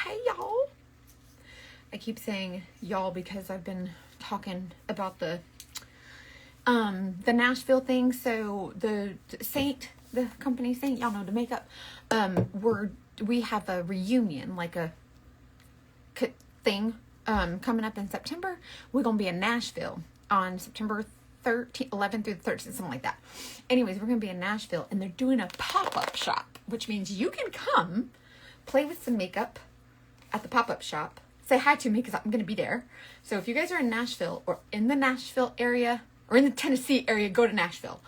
hey y'all. I keep saying y'all because I've been talking about the Nashville thing. So the company Saint, y'all know the makeup, we have a reunion, like a thing, coming up in September. We're going to be in Nashville on September 11th through the 13th, something like that. Anyways, we're going to be in Nashville, and they're doing a pop-up shop, which means you can come play with some makeup at the pop-up shop. Say hi to me because I'm going to be there. So if you guys are in Nashville or in the Nashville area or in the Tennessee area, go to Nashville.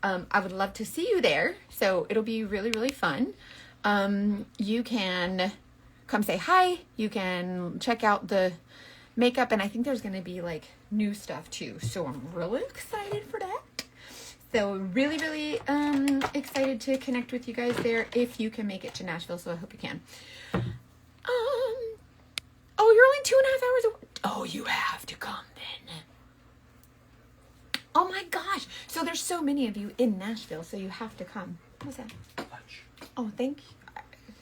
I would love to see you there. So it'll be really, really fun. You can come say hi. You can check out the makeup. And I think there's going to be like new stuff too. So I'm really excited for that. So really, really excited to connect with you guys there if you can make it to Nashville. So I hope you can. Oh, you're only 2.5 hours away. Oh, you have to come then. Oh my gosh. So there's so many of you in Nashville, so you have to come. What's that? Lunch. Oh, thank you.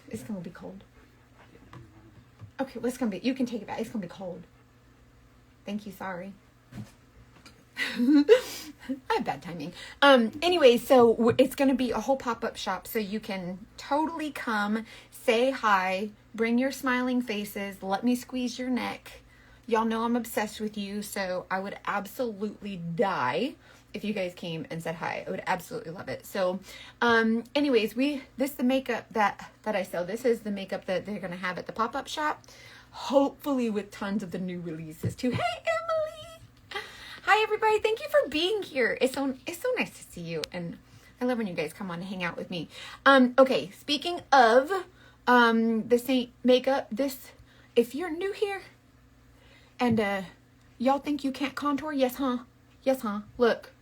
It's going to be cold. Okay, well, it's going to be, you can take it back. It's going to be cold. Thank you, sorry. I have bad timing. Anyway, so it's going to be a whole pop-up shop, so you can totally come, say hi, bring your smiling faces, let me squeeze your neck. Y'all know I'm obsessed with you, so I would absolutely die if you guys came and said hi. I would absolutely love it. So, anyways, this is the makeup that I sell. This is the makeup that they're going to have at the pop-up shop, hopefully with tons of the new releases too. Hey, Emily! Hi, everybody. Thank you for being here. It's so nice to see you, and I love when you guys come on to hang out with me. Okay, speaking of the Saint makeup, if you're new here and y'all think you can't contour, yes huh? Look,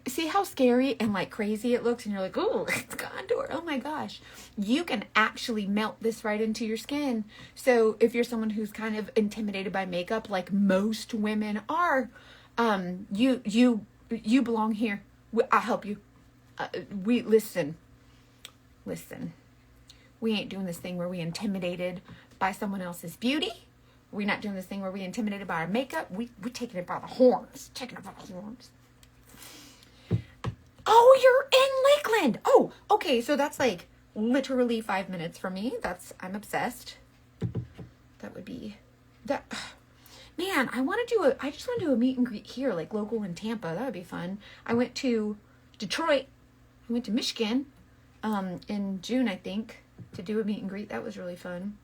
see how scary and like crazy it looks, and you're like, oh, it's contour, oh my gosh. You can actually melt this right into your skin. So if you're someone who's kind of intimidated by makeup, like most women are, you belong here. I'll help you. Listen. We ain't doing this thing where we intimidated by someone else's beauty. We're not doing this thing where we intimidated by our makeup. We're taking it by the horns. Oh, you're in Lakeland. Oh, okay. So that's like literally 5 minutes from me. I'm obsessed. That would be that. Man, I just want to do a meet and greet here, like local in Tampa. That would be fun. I went to Detroit. I went to Michigan, in June, I think, to do a meet and greet. That was really fun.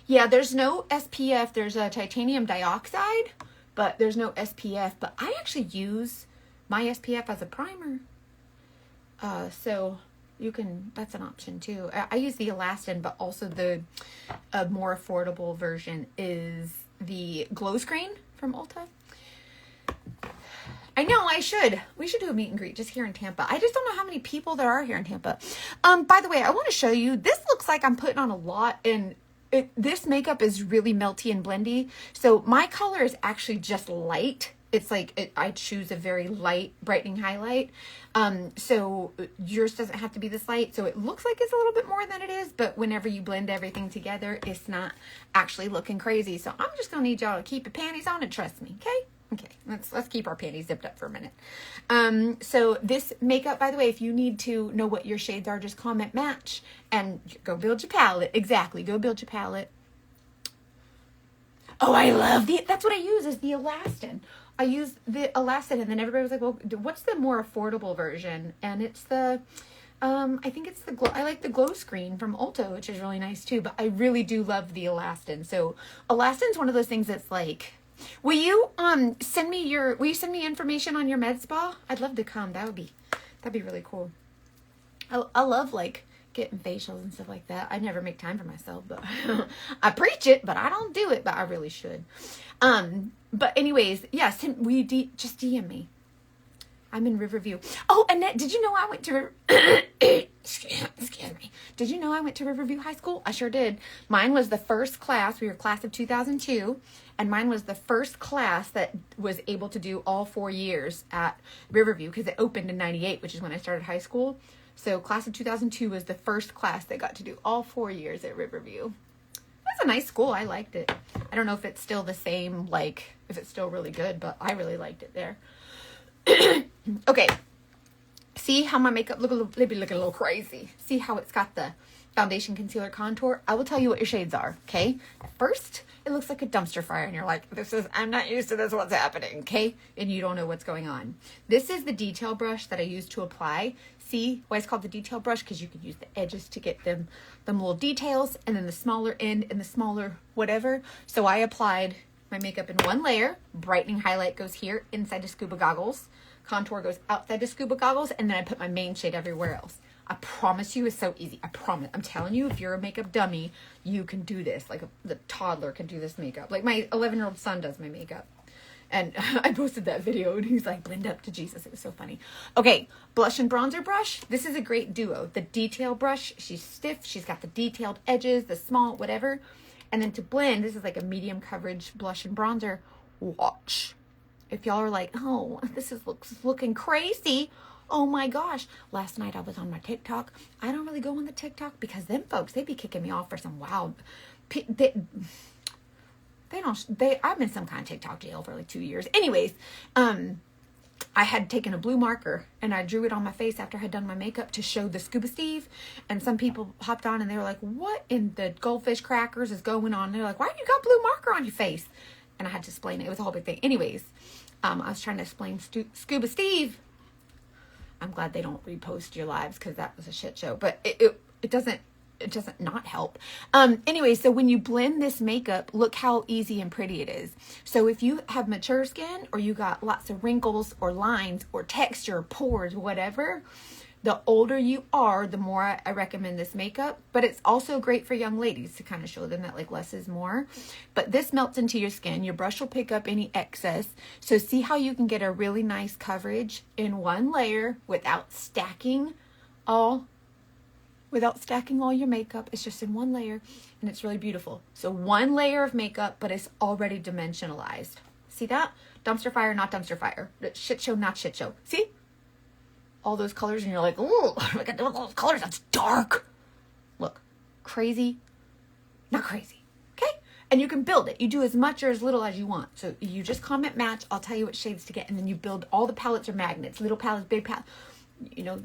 Yeah, there's no SPF. There's a titanium dioxide, but there's no SPF. But I actually use my SPF as a primer. So you can, that's an option too. I use the Elastin, but also the more affordable version is the Glow Screen from Ulta. I know, we should do a meet and greet just here in Tampa. I just don't know how many people there are here in Tampa. By the way, I want to show you, this looks like I'm putting on a lot, and this makeup is really melty and blendy. So my color is actually just light. It's like, I choose a very light brightening highlight. So yours doesn't have to be this light. So it looks like it's a little bit more than it is, but whenever you blend everything together, it's not actually looking crazy. So I'm just going to need y'all to keep your panties on and trust me. Okay. Okay, let's keep our panties zipped up for a minute. So this makeup, by the way, if you need to know what your shades are, just comment match and go build your palette. Exactly, go build your palette. Oh, I love that's what I use is the Elastin. I use the Elastin, and then everybody was like, well, what's the more affordable version? And it's the, I think it's the I like the Glow Screen from Ulta, which is really nice too, but I really do love the Elastin. So Elastin's one of those things that's like, will you send me information on your med spa? I'd love to come. That'd be really cool. I love like getting facials and stuff like that. I never make time for myself, but I preach it, but I don't do it, but I really should. But anyways, yes, just DM me. I'm in Riverview. Oh, Annette, did you know I went to excuse me. Did you know I went to Riverview High School? I sure did. Mine was the first class. We were class of 2002, and mine was the first class that was able to do all 4 years at Riverview because it opened in 98, which is when I started high school. So class of 2002 was the first class that got to do all 4 years at Riverview. That's a nice school. I liked it. I don't know if it's still the same, like, if it's still really good, but I really liked it there. Okay. See how my makeup look a little crazy. See how it's got the foundation, concealer, contour? I will tell you what your shades are, okay? At first, it looks like a dumpster fire, and you're like, I'm not used to this, what's happening, okay? And you don't know what's going on. This is the detail brush that I use to apply. See why it's called the detail brush? Because you can use the edges to get them little details, and then the smaller end and the smaller whatever. So I applied my makeup in one layer. Brightening highlight goes here inside the scuba goggles. Contour goes outside the scuba goggles, and then I put my main shade everywhere else. I promise you it's so easy. I promise. I'm telling you, if you're a makeup dummy, you can do this. Like the toddler can do this makeup. Like my 11-year-old son does my makeup. And I posted that video and he's like, blend up to Jesus. It was so funny. Okay, blush and bronzer brush. This is a great duo. The detail brush, she's stiff. She's got the detailed edges, the small, whatever. And then to blend, this is like a medium coverage blush and bronzer. Watch. If y'all are like, oh, this is looking crazy. Oh my gosh. Last night I was on my TikTok. I don't really go on the TikTok because them folks, they be kicking me off for some wild... I'm in some kind of TikTok jail for like 2 years. Anyways, I had taken a blue marker and I drew it on my face after I had done my makeup to show the Scuba Steve. And some people hopped on and they were like, what in the goldfish crackers is going on? And they're like, why you got blue marker on your face? And I had to explain it. It was a whole big thing. Anyways, I was trying to explain Scuba Steve. I'm glad they don't repost your lives because that was a shit show. But it doesn't not help. Anyway, so when you blend this makeup, look how easy and pretty it is. So if you have mature skin or you got lots of wrinkles or lines or texture, pores, whatever, the older you are, the more I recommend this makeup. But it's also great for young ladies to kind of show them that like less is more. But this melts into your skin. Your brush will pick up any excess. So see how you can get a really nice coverage in one layer without stacking all your makeup. It's just in one layer and it's really beautiful. So one layer of makeup, but it's already dimensionalized. See that? Dumpster fire, not dumpster fire. Shit show, not shit show. See? All those colors and you're like, oh, look at those colors. That's dark. Look, crazy, not crazy. Okay? And you can build it. You do as much or as little as you want. So you just comment match. I'll tell you what shades to get. And then you build all the palettes are magnets, little palettes, big palettes. You know,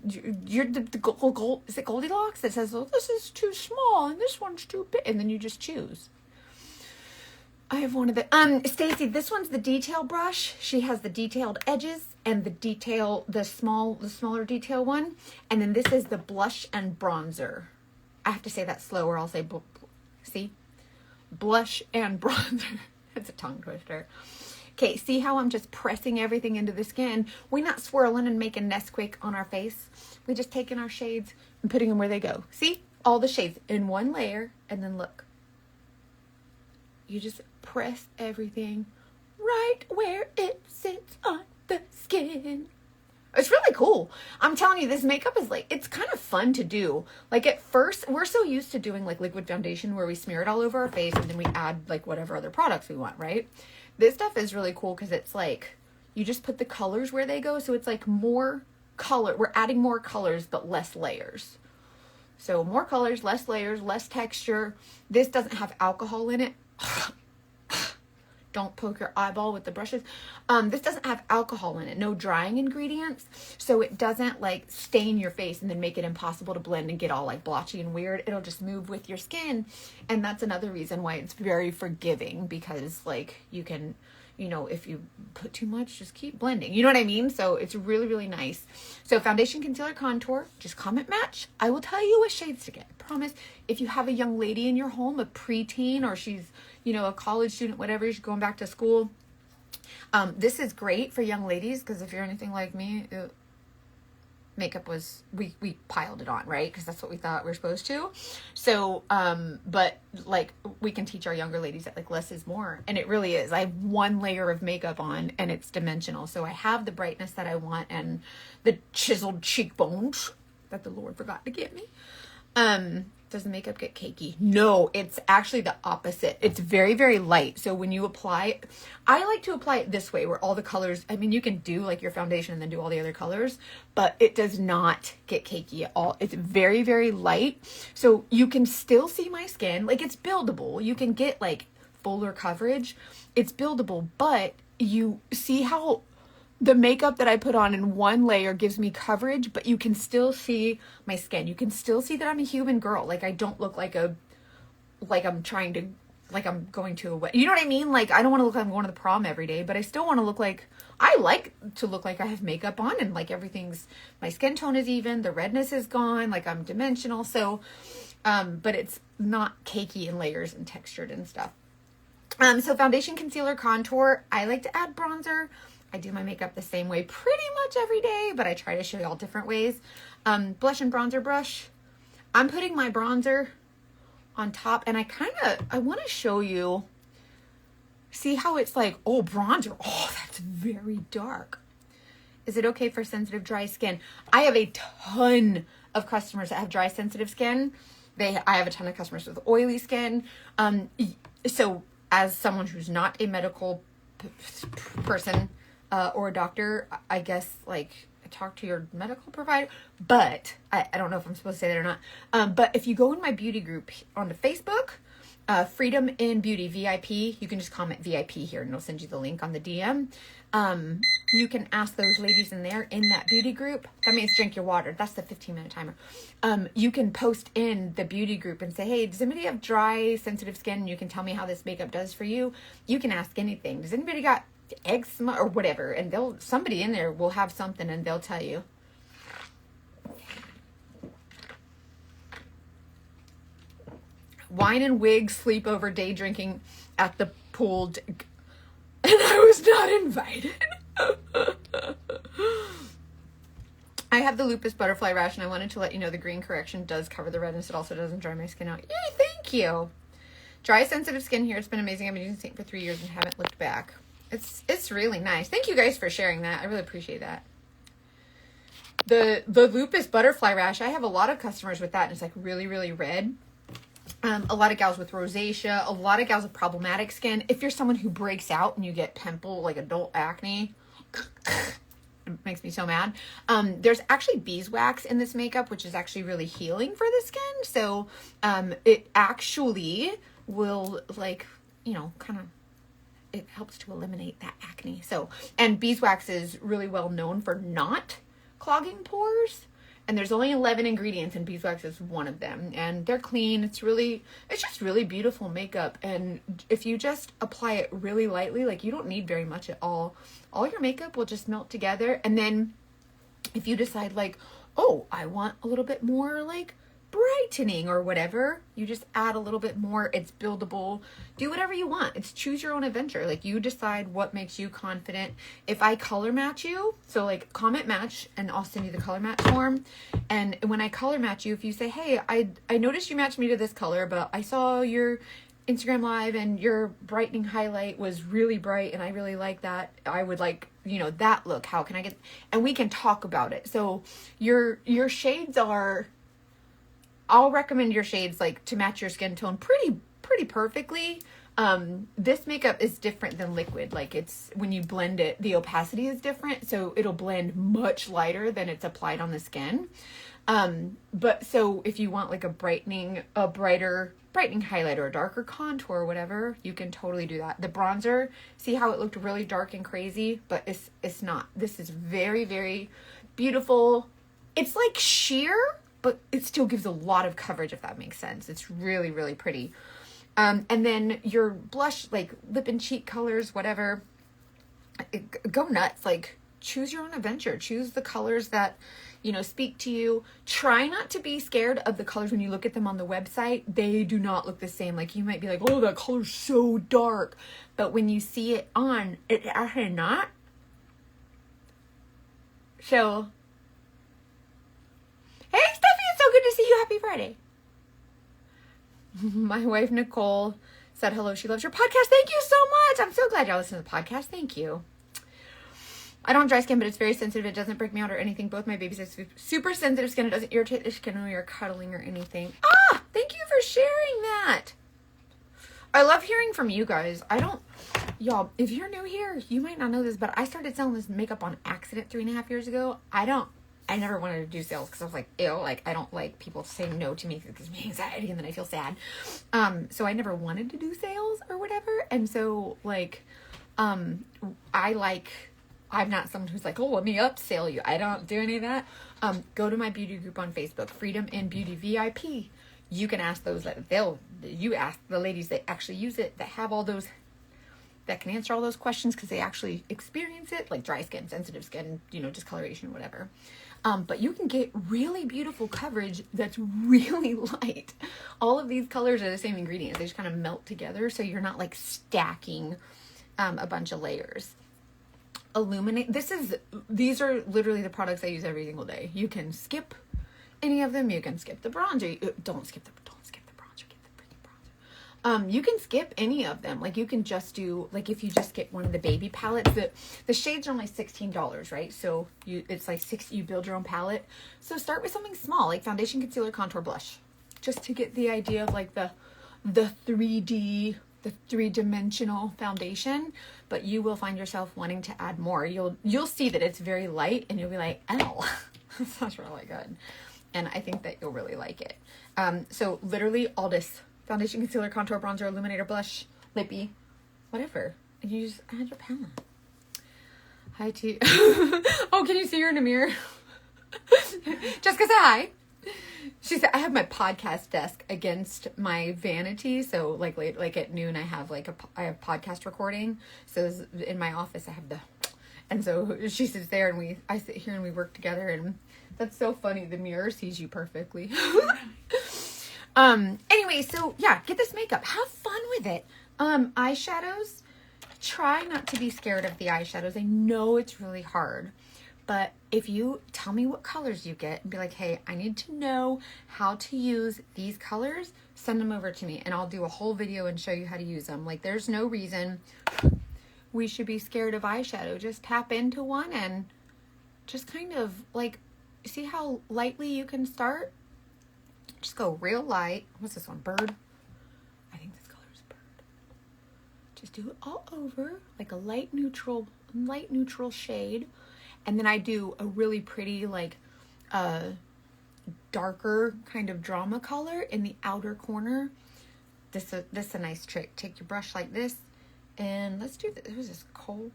you're the gold, is it Goldilocks that says, oh, this is too small and this one's too big, and then you just choose. I have one of the Stacy, this one's the detail brush. She has the detailed edges and the smaller detail one, and then this is the blush and bronzer. I have to say that slower. I'll say see, blush and bronzer. It's a tongue twister. Okay, see how I'm just pressing everything into the skin? We're not swirling and making Nesquik on our face. We're just taking our shades and putting them where they go. See? All the shades in one layer, and then look. You just press everything right where it sits on the skin. It's really cool. I'm telling you, this makeup is like, it's kind of fun to do. Like at first, we're so used to doing like liquid foundation where we smear it all over our face and then we add like whatever other products we want, right? This stuff is really cool because it's like, you just put the colors where they go. So it's like more color. We're adding more colors, but less layers. So more colors, less layers, less texture. This doesn't have alcohol in it. Don't poke your eyeball with the brushes. This doesn't have alcohol in it. No drying ingredients. So it doesn't like stain your face and then make it impossible to blend and get all like blotchy and weird. It'll just move with your skin. And that's another reason why it's very forgiving, because like you can, you know, if you put too much, just keep blending. You know what I mean? So it's really, really nice. So foundation, concealer, contour, just comment match. I will tell you what shades to get. I promise. If you have a young lady in your home, a preteen, or she's, you know, a college student, whatever, she's going back to school. This is great for young ladies because if you're anything like me, makeup was, we piled it on, right? Because that's what we thought we were supposed to. So, but like we can teach our younger ladies that like less is more. And it really is. I have one layer of makeup on and it's dimensional. So I have the brightness that I want and the chiseled cheekbones that the Lord forgot to give me. Does the makeup get cakey? No, it's actually the opposite. It's very, very light. So when you apply, I like to apply it this way where all the colors, I mean, you can do like your foundation and then do all the other colors, but it does not get cakey at all. It's very, very light. So you can still see my skin. Like, it's buildable. You can get like fuller coverage. It's buildable, but you see how the makeup that I put on in one layer gives me coverage, but you can still see my skin. You can still see that I'm a human girl. Like, I don't look like I'm going to a wedding. You know what I mean? Like, I don't want to look like I'm going to the prom every day, but I still want to look like, I like to look like I have makeup on and like my skin tone is even, the redness is gone, like I'm dimensional. So, but it's not cakey in layers and textured and stuff. So foundation, concealer, contour. I like to add bronzer. I do my makeup the same way pretty much every day, but I try to show you all different ways. Blush and bronzer brush. I'm putting my bronzer on top, and I want to show you, see how it's like, oh, bronzer. Oh, that's very dark. Is it okay for sensitive, dry skin? I have a ton of customers that have dry, sensitive skin. I have a ton of customers with oily skin. So as someone who's not a medical person, or a doctor, I guess, like, talk to your medical provider, but I don't know if I'm supposed to say that or not. But if you go in my beauty group on the Facebook, Freedom in Beauty VIP, you can just comment VIP here and it'll send you the link on the DM. You can ask those ladies in there in that beauty group. That means drink your water. That's the 15-minute timer. You can post in the beauty group and say, hey, does anybody have dry, sensitive skin? You can tell me how this makeup does for you. You can ask anything. Does anybody got eczema or whatever? And somebody in there will have something and they'll tell you. Wine and wig, sleepover, day drinking at the pool, and I was not invited. I have the lupus butterfly rash, and I wanted to let you know the green correction does cover the redness. It also doesn't dry my skin out. Yay, thank you. Dry, sensitive skin here. It's been amazing. I've been using Saint for 3 years and haven't looked back. It's really nice. Thank you guys for sharing that. I really appreciate that. The lupus butterfly rash, I have a lot of customers with that, and it's like really, really red. A lot of gals with rosacea, a lot of gals with problematic skin. If you're someone who breaks out and you get pimple, like adult acne, it makes me so mad. There's actually beeswax in this makeup, which is actually really healing for the skin. So it actually will, like, you know, kind of, it helps to eliminate that acne. So, and beeswax is really well known for not clogging pores. And there's only 11 ingredients, and beeswax is one of them. And they're clean. It's just really beautiful makeup. And if you just apply it really lightly, like, you don't need very much at all your makeup will just melt together. And then if you decide, like, oh, I want a little bit more, like, brightening or whatever, you just add a little bit more. It's buildable. Do whatever you want. It's choose your own adventure. Like, you decide what makes you confident. If I color match you, so like comment match, and I'll send you the color match form. And when I color match you, if you say, hey, I noticed you matched me to this color, but I saw your Instagram live and your brightening highlight was really bright and I really like that. I would like, you know, that look. How can I get, and we can talk about it. So your shades are, I'll recommend your shades like to match your skin tone pretty perfectly. This makeup is different than liquid. Like, it's, when you blend it, the opacity is different. So it'll blend much lighter than it's applied on the skin. But so if you want like a brighter brightening highlight or a darker contour or whatever, you can totally do that. The bronzer, see how it looked really dark and crazy, but it's not. This is very, very beautiful. It's like sheer, but it still gives a lot of coverage, if that makes sense. It's really, really pretty. And then your blush, like lip and cheek colors, whatever, go nuts. Like, choose your own adventure. Choose the colors that, you know, speak to you. Try not to be scared of the colors when you look at them on the website. They do not look the same. Like, you might be like, oh, that color's so dark. But when you see it on, it's actually not. So, hey, Steffi, it's so good to see you. Happy Friday. My wife, Nicole, said hello. She loves your podcast. Thank you so much. I'm so glad y'all listen to the podcast. Thank you. I don't have dry skin, but it's very sensitive. It doesn't break me out or anything. Both my babies have super sensitive skin. It doesn't irritate their skin when you're cuddling or anything. Ah, thank you for sharing that. I love hearing from you guys. Y'all, if you're new here, you might not know this, but I started selling this makeup on accident 3.5 years ago. I never wanted to do sales because I was like, ew, like, I don't like people saying no to me because it gives me anxiety and then I feel sad. So I never wanted to do sales or whatever. And so, like, I'm not someone who's like, oh, let me upsell you. I don't do any of that. Go to my beauty group on Facebook, Freedom and Beauty VIP. You can ask those, you ask the ladies that actually use it, that have all those, that can answer all those questions because they actually experience it, like dry skin, sensitive skin, discoloration, whatever. But you can get really beautiful coverage that's really light. All of these colors are the same ingredients. They just kind of melt together, so you're not like stacking a bunch of layers. Illuminate. These are literally the products I use every single day. You can skip any of them. You can skip the bronzer. Don't skip the bronzer. Get the freaking bronzer. You can skip any of them. Like, you can just do, like, if you just get one of the baby palettes, the shades are only $16, right? So it's like you build your own palette. So start with something small, like foundation, concealer, contour, blush, just to get the idea of like the 3D, the 3-dimensional foundation. But you will find yourself wanting to add more. You'll see that it's very light and you'll be like, oh, that's really good. And I think that you'll really like it. So literally all this: foundation, concealer, contour, bronzer, illuminator, blush, lippy, whatever. And you just add your palette. Hi to oh, can you see her in a mirror? Jessica, say hi. She said, I have my podcast desk against my vanity. So like at noon, I have podcast recording. So in my office, I have and so she sits there and I sit here and we work together, and that's so funny. The mirror sees you perfectly. Anyway, so yeah, get this makeup. Have fun with it. Eyeshadows. Try not to be scared of the eyeshadows. I know it's really hard. But if you tell me what colors you get and be like, hey, I need to know how to use these colors, send them over to me and I'll do a whole video and show you how to use them. Like, there's no reason we should be scared of eyeshadow. Just tap into one and just kind of like, see how lightly you can start? Just go real light. What's this one? Bird? I think this color is bird. Just do it all over, like a light neutral shade. And then I do a really pretty, like, darker kind of drama color in the outer corner. This is a nice trick. Take your brush like this, and let's do this. Who's this? Coal.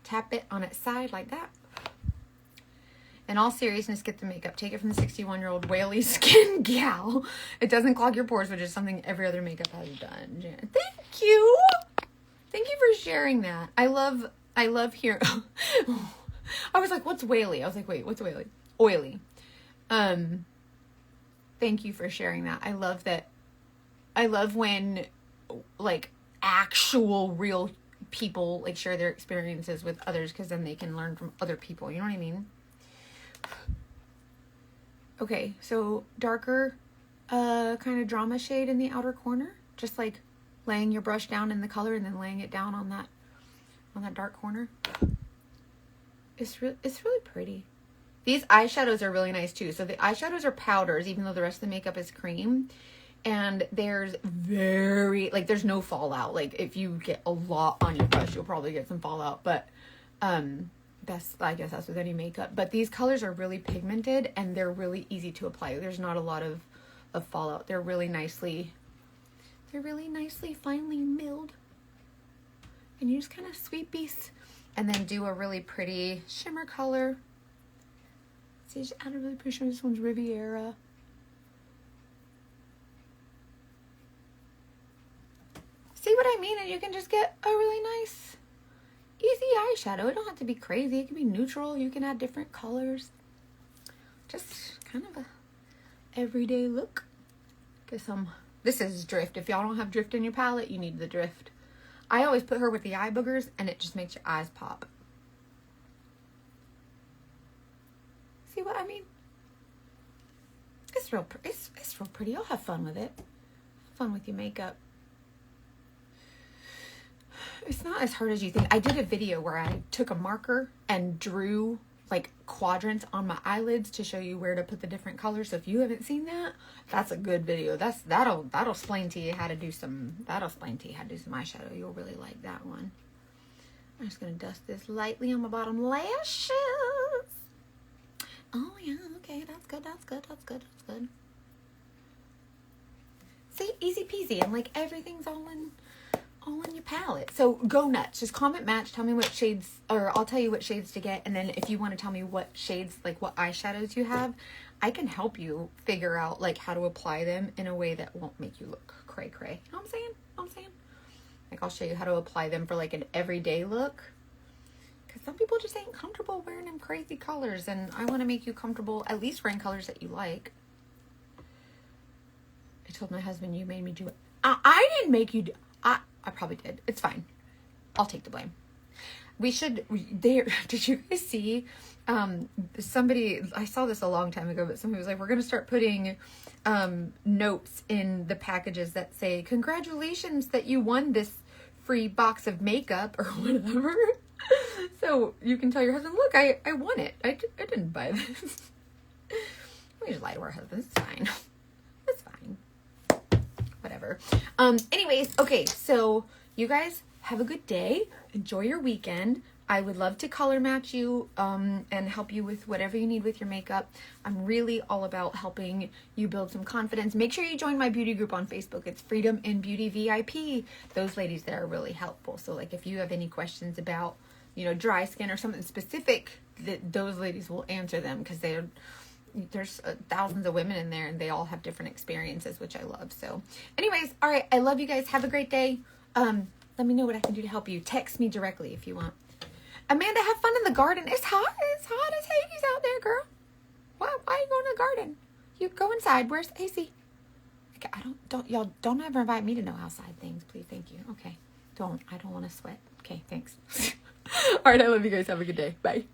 Tap it on its side like that. In all seriousness, get the makeup. Take it from the 61-year-old whaley skin gal. It doesn't clog your pores, which is something every other makeup has done. Thank you. Thank you for sharing that. I love hearing... I was like, what's whaley? I was like, wait, what's whaley? Oily. Thank you for sharing that. I love that. I love when, like, actual real people, like, share their experiences with others, because then they can learn from other people. You know what I mean? Okay, so darker kind of drama shade in the outer corner. Just, like, laying your brush down in the color and then laying it down on that dark corner. It's really pretty. These eyeshadows are really nice too. So the eyeshadows are powders, even though the rest of the makeup is cream. And there's there's no fallout. Like, if you get a lot on your brush, you'll probably get some fallout. But I guess that's with any makeup. But these colors are really pigmented and they're really easy to apply. There's not a lot of fallout. They're really nicely finely milled. And you just kind of sweep these. And then do a really pretty shimmer color. See, just add a really pretty shimmer. This one's Riviera. See what I mean? And you can just get a really nice, easy eyeshadow. It don't have to be crazy. It can be neutral. You can add different colors. Just kind of a everyday look. This is Drift. If y'all don't have Drift in your palette, you need the Drift. I always put her with the eye boogers, and it just makes your eyes pop. See what I mean? It's real pretty. You'll have fun with it. Have fun with your makeup. It's not as hard as you think. I did a video where I took a marker and drew like quadrants on my eyelids to show you where to put the different colors. So if you haven't seen that, that's a good video. That'll explain to you how to do some eyeshadow. You'll really like that one. I'm just gonna dust this lightly on my bottom lashes. Oh yeah, okay, that's good. See, easy peasy, and like everything's all in your palette. So go nuts. Just comment match. Tell me what shades, or I'll tell you what shades to get. And then if you want to tell me what shades, like what eyeshadows you have, I can help you figure out like how to apply them in a way that won't make you look cray cray. You know what I'm saying? Like I'll show you how to apply them for like an everyday look. Because some people just ain't comfortable wearing them crazy colors. And I want to make you comfortable at least wearing colors that you like. I told my husband you made me do it. I didn't make you do I probably did. It's fine. I'll take the blame. Did you guys see, somebody, I saw this a long time ago, but somebody was like, we're going to start putting, notes in the packages that say, congratulations that you won this free box of makeup or whatever. So you can tell your husband, look, I won it. I didn't buy this. We just lie to our husbands. It's fine. It's fine. Whatever. Anyways, okay, so you guys have a good day. Enjoy your weekend. I would love to color match you and help you with whatever you need with your makeup. I'm really all about helping you build some confidence. Make sure you join my beauty group on Facebook. It's Freedom in Beauty VIP. Those ladies there are really helpful. So like if you have any questions about, you know, dry skin or something specific, those ladies will answer them, because there's thousands of women in there and they all have different experiences, which I love. So anyways, all right, I love you guys. Have a great day. Let me know what I can do to help you. Text me directly if you want. Amanda, have fun in the garden. It's hot as Hades out there, girl. Why are you going to the garden? You go inside. Where's the AC? Okay, y'all don't ever invite me to no outside things, please. Thank you. Okay. I don't want to sweat. Okay, thanks. All right, I love you guys. Have a good day. Bye.